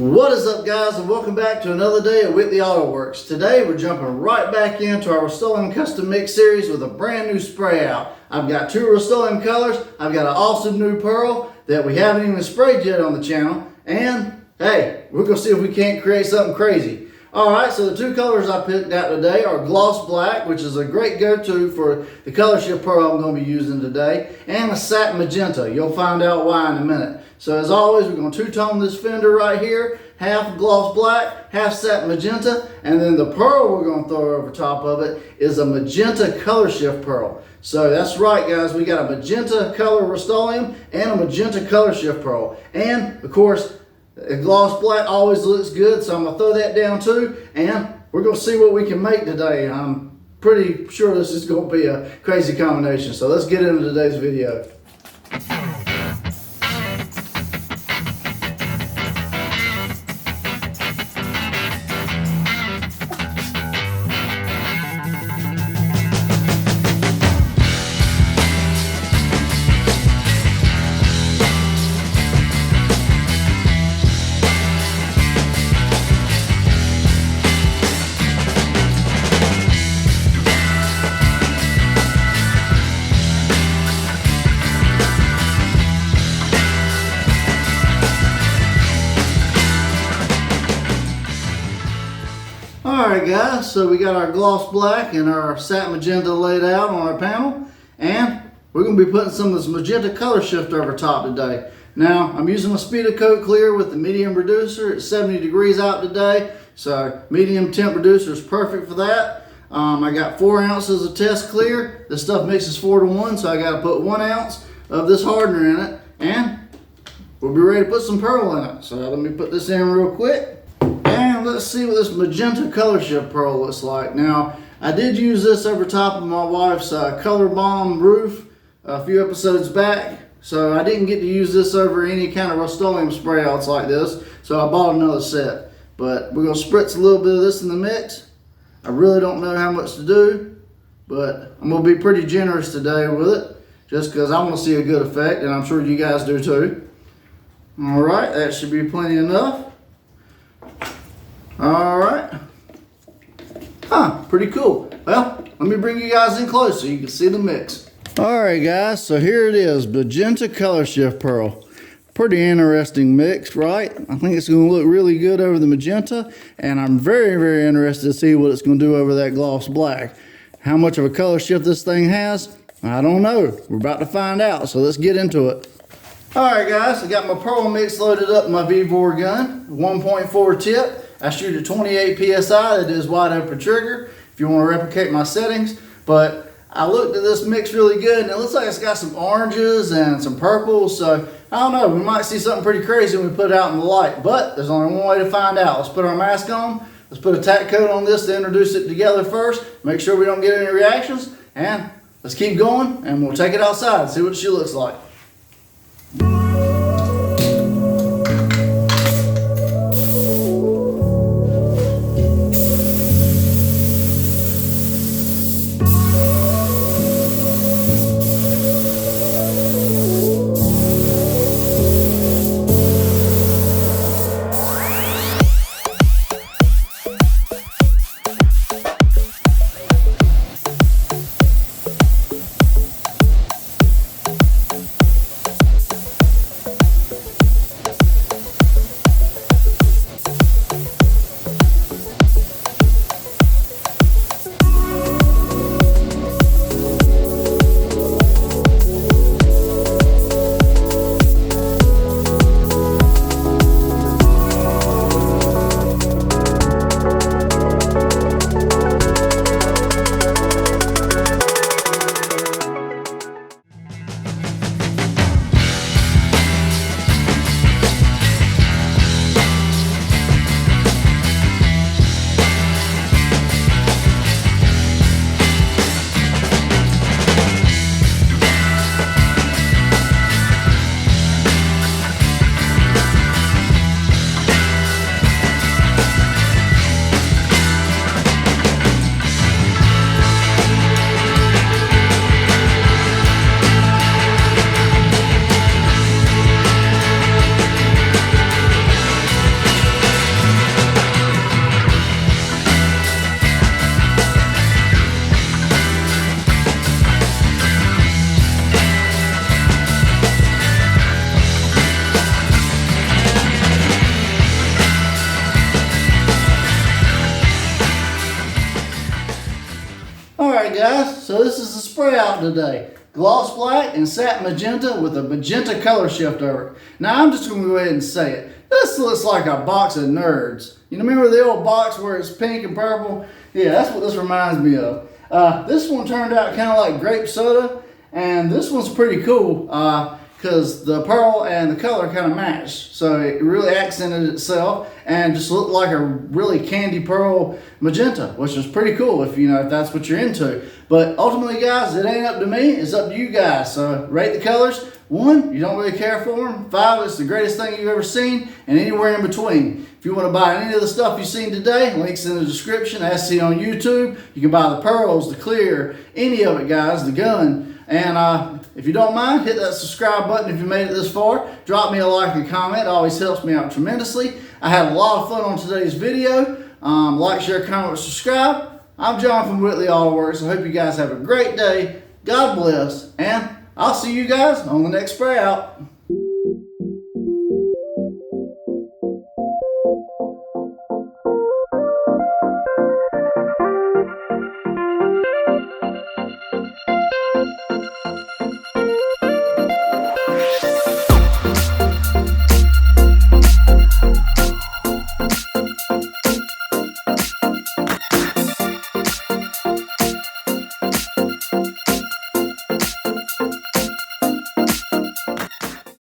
What is up, guys, and welcome back to another day at Whitley Auto Works. Today we're jumping right back into our Rustoleum Custom Mix series with a brand new spray out. I've got two Rustoleum colors. I've got an awesome new pearl that we haven't even sprayed yet on the channel. And hey, we're going to see if we can't create something crazy. Alright, so the two colors I picked out today are gloss black, which is a great go-to for the Colorshift pearl I'm going to be using today, and a satin magenta. You'll find out why in a minute. So as always, we're going to two-tone this fender right here, half gloss black, half satin magenta, and then the pearl we're going to throw over top of it is a magenta Colorshift pearl. So that's right, guys, we got a magenta color Rustoleum and a magenta Colorshift pearl. And of course, a gloss black always looks good, so I'm going to throw that down too, and we're going to see what we can make today. I'm pretty sure this is going to be a crazy combination, so let's get into today's video. Alright guys, so we got our gloss black and our satin magenta laid out on our panel, and we're going to be putting some of this magenta Colorshift over top today. Now, I'm using a Speedocoat Clear with the medium reducer. It's 70 degrees out today, so medium temp reducer is perfect for that. I got 4 ounces of test clear. This stuff mixes 4 to 1, so I got to put 1 ounce of this hardener in it, and we'll be ready to put some pearl in it. So let me put this in real quick. And let's see what this magenta Colorshift pearl looks like. Now, I did use this over top of my wife's Color Bomb roof a few episodes back. So I didn't get to use this over any kind of Rustoleum spray outs like this. So I bought another set. But we're going to spritz a little bit of this in the mix. I really don't know how much to do, but I'm going to be pretty generous today with it, just because I want to see a good effect, and I'm sure you guys do too. Alright, that should be plenty enough. Alright. Pretty cool. Well, let me bring you guys in close so you can see the mix. Alright guys, so here it is, magenta Colorshift pearl. Pretty interesting mix, right? I think it's going to look really good over the magenta, and I'm very, very interested to see what it's going to do over that gloss black. How much of a color shift this thing has, I don't know. We're about to find out, so let's get into it. Alright guys, I got my pearl mix loaded up in my V-bore gun, 1.4 tip. I shoot at 28 PSI, that is wide open trigger, if you want to replicate my settings. But I looked at this mix really good, and it looks like it's got some oranges and some purples, so I don't know, we might see something pretty crazy when we put it out in the light, but there's only one way to find out. Let's put our mask on, let's put a tack coat on this to introduce it together first, make sure we don't get any reactions, and let's keep going, and we'll take it outside and see what she looks like. So this is the spray out today. Gloss black and satin magenta with a magenta color shift over it. Now I'm just going to go ahead and say it. This looks like a box of nerds. You remember the old box where it's pink and purple? Yeah, that's what this reminds me of. This one turned out kind of like grape soda, and this one's pretty cool because the pearl and the color kind of matched. So it really accented itself and just looked like a really candy pearl magenta, which is pretty cool if if that's what you're into. But ultimately, guys, it ain't up to me, it's up to you guys. So rate the colors. 1, you don't really care for them. 5, it's the greatest thing you've ever seen, and anywhere in between. If you want to buy any of the stuff you've seen today, links in the description, as seen on YouTube. You can buy the pearls, the clear, any of it, guys, the gun. And if you don't mind, hit that subscribe button if you made it this far. Drop me a like and comment. It always helps me out tremendously. I had a lot of fun on today's video. Like, share, comment, subscribe. I'm John from Whitley Auto Works. I hope you guys have a great day. God bless, and I'll see you guys on the next spray out.